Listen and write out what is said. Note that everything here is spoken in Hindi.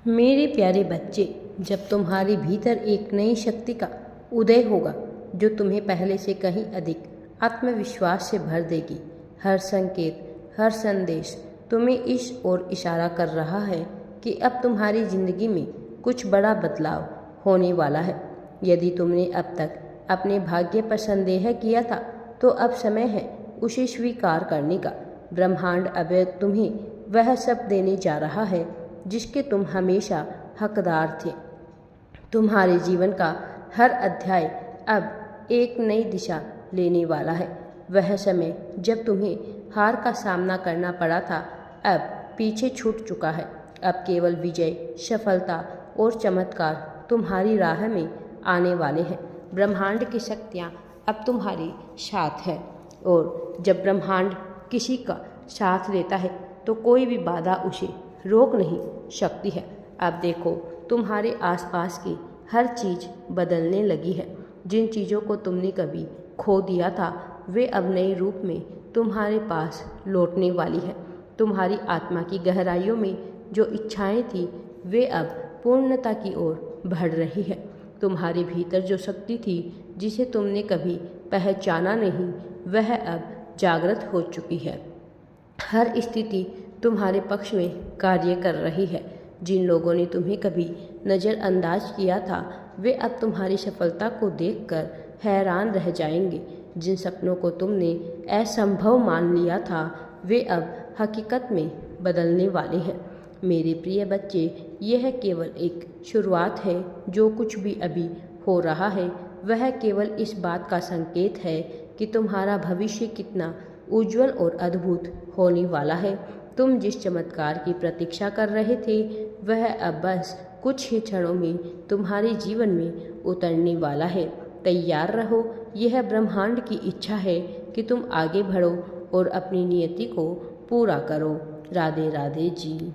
मेरे प्यारे बच्चे, जब तुम्हारे भीतर एक नई शक्ति का उदय होगा जो तुम्हें पहले से कहीं अधिक आत्मविश्वास से भर देगी। हर संकेत, हर संदेश तुम्हें इस ओर इशारा कर रहा है कि अब तुम्हारी जिंदगी में कुछ बड़ा बदलाव होने वाला है। यदि तुमने अब तक अपने भाग्य पर संदेह किया था, तो अब समय है उसे स्वीकार करने का। ब्रह्मांड अब तुम्हें वह सब देने जा रहा है जिसके तुम हमेशा हकदार थे। तुम्हारे जीवन का हर अध्याय अब एक नई दिशा लेने वाला है। वह समय जब तुम्हें हार का सामना करना पड़ा था, अब पीछे छूट चुका है। अब केवल विजय, सफलता और चमत्कार तुम्हारी राह में आने वाले हैं। ब्रह्मांड की शक्तियाँ अब तुम्हारे साथ है, और जब ब्रह्मांड किसी का साथ देता है तो कोई भी बाधा उसे रोक नहीं सकती है। अब देखो, तुम्हारे आसपास की हर चीज़ बदलने लगी है। जिन चीज़ों को तुमने कभी खो दिया था, वे अब नए रूप में तुम्हारे पास लौटने वाली है। तुम्हारी आत्मा की गहराइयों में जो इच्छाएं थी, वे अब पूर्णता की ओर बढ़ रही है। तुम्हारे भीतर जो शक्ति थी जिसे तुमने कभी पहचाना नहीं, वह अब जागृत हो चुकी है। हर स्थिति तुम्हारे पक्ष में कार्य कर रही है। जिन लोगों ने तुम्हें कभी नज़रअंदाज किया था, वे अब तुम्हारी सफलता को देखकर हैरान रह जाएंगे। जिन सपनों को तुमने असंभव मान लिया था, वे अब हकीकत में बदलने वाले हैं। मेरे प्रिय बच्चे, यह केवल एक शुरुआत है। जो कुछ भी अभी हो रहा है, वह केवल इस बात का संकेत है कि तुम्हारा भविष्य कितना उज्जवल और अद्भुत होने वाला है। तुम जिस चमत्कार की प्रतीक्षा कर रहे थे, वह अब बस कुछ ही क्षणों में तुम्हारे जीवन में उतरने वाला है। तैयार रहो, यह ब्रह्मांड की इच्छा है कि तुम आगे बढ़ो और अपनी नियति को पूरा करो। राधे राधे जी।